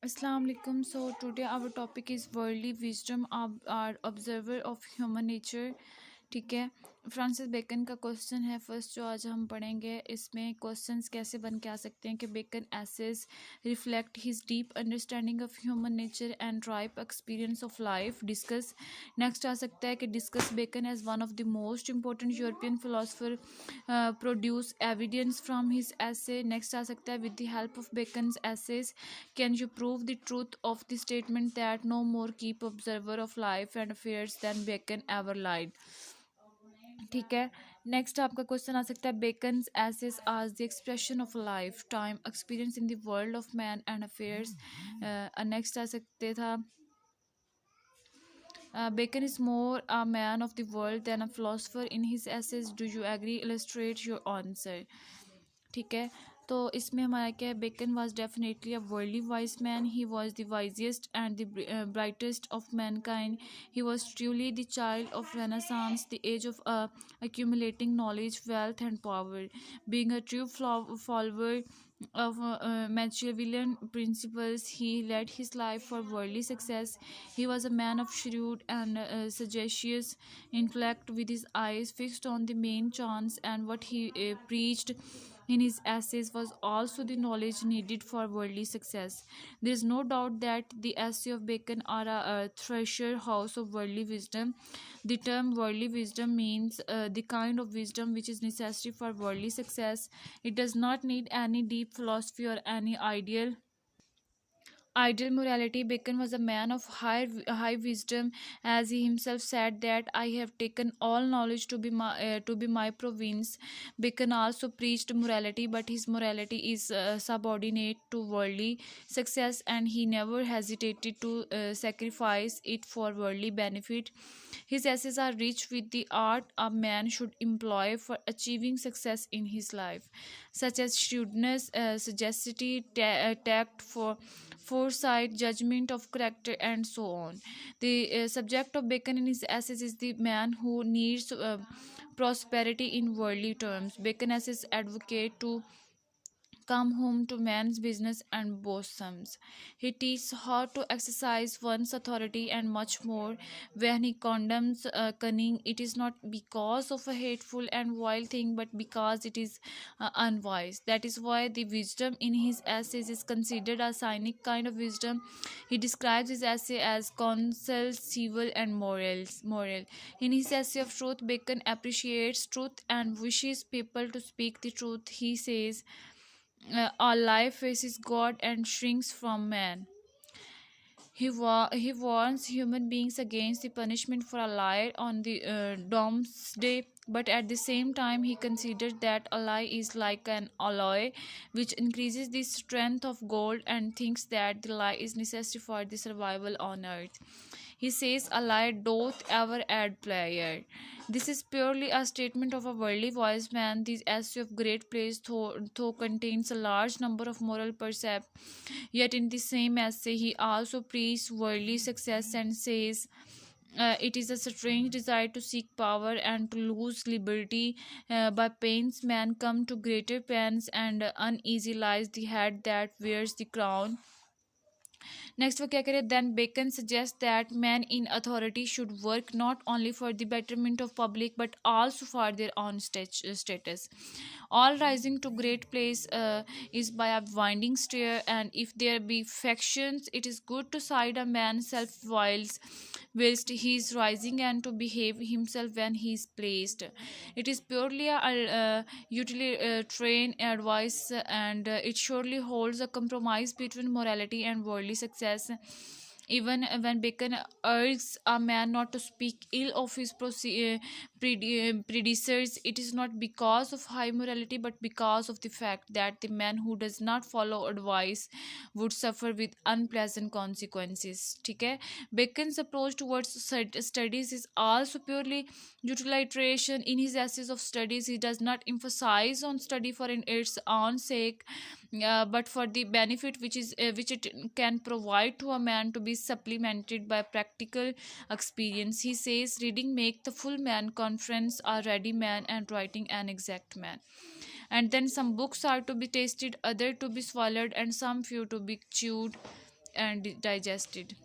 Assalamu alaikum. So today our topic is worldly wisdom of our observer of human nature. ठीक है। Francis bacon का question है first जो आज हम पढ़ेंगे। इसमें क्वेश्चंस कैसे बन के आ सकते हैं कि Bacon essays reflect his deep understanding of human nature and ripe experience of life. Discuss next आ सकता है कि discuss Bacon as one of the most important European philosopher produce evidence from his essay. Next आ सकता है with the help of Bacon's essays can you prove the truth of the statement that no more keen observer of life and affairs than Bacon ever लाइड। ठीक है। Next आपका question आ सकता है Bacon's essays as the expression of lifetime experience in the world of man and affairs. Next आ सकते था Bacon is more a man of the world than a philosopher in his essays. Do you agree? Illustrate your answer. ठीक है। तो इसमें हमारा क्या है, Bacon was definitely a worldly wise man. He was the wisest and the brightest of mankind. He was truly the child of Renaissance, the age of accumulating knowledge, wealth, and power. Being a true follower of Machiavellian principles, he led his life for worldly success. He was a man of shrewd and sagacious intellect, with his eyes fixed on the main chance, and what he preached in his essays was also the knowledge needed for worldly success. There is no doubt that the essay of Bacon are a treasure house of worldly wisdom. The term worldly wisdom means the kind of wisdom which is necessary for worldly success. It does not need any deep philosophy or any ideal morality. Bacon was a man of high wisdom, as he himself said that I have taken all knowledge to be my province. Bacon also preached morality, but his morality is subordinate to worldly success, and he never hesitated to sacrifice it for worldly benefit. His essays are rich with the art a man should employ for achieving success in his life, such as shrewdness, sagacity, tact, for foresight, judgment of character, and so on. The subject of Bacon in his essays is the man who needs prosperity in worldly terms. Bacon essays advocate to come home to man's business and bosoms. He teaches how to exercise one's authority and much more. When he condemns cunning, it is not because of a hateful and vile thing, but because it is unwise. That is why the wisdom in his essays is considered a cynic kind of wisdom. He describes his essay as counsel, civil, and moral. In his essay of truth, Bacon appreciates truth and wishes people to speak the truth. He says, our life faces God and shrinks from man. He warns human beings against the punishment for a lie on the doomsday, but at the same time, he considers that a lie is like an alloy which increases the strength of gold, and thinks that the lie is necessary for the survival on earth. He says, a lie doth ever add pleasure. This is purely a statement of a worldly wise man. This essay of great praise, though contains a large number of moral precepts, yet in the same essay he also preaches worldly success and says, it is a strange desire to seek power and to lose liberty. By pains man come to greater pains, and uneasy lies the head that wears the crown. Next वो क्या करे, then Bacon suggest that man in authority should work not only for the betterment of public but also for their own status. All rising to great place is by a winding stair, and if there be factions, it is good to side a man self whilst he is rising, and to behave himself when he is placed. It is purely a utilitarian advice, and it surely holds a compromise between morality and worldly success. Even when Bacon urges a man not to speak ill of his predecessors, it is not because of high morality but because of the fact that the man who does not follow advice would suffer with unpleasant consequences. ठीक है। Bacon's approach towards studies is also purely utilitarian. In his essays of studies, he does not emphasize on study for its own sake, but for the benefit which it can provide to a man, to be supplemented by practical experience. He says, reading make the full man, conference a ready man, and writing an exact man. And then some books are to be tasted, other to be swallowed, and some few to be chewed. and digested.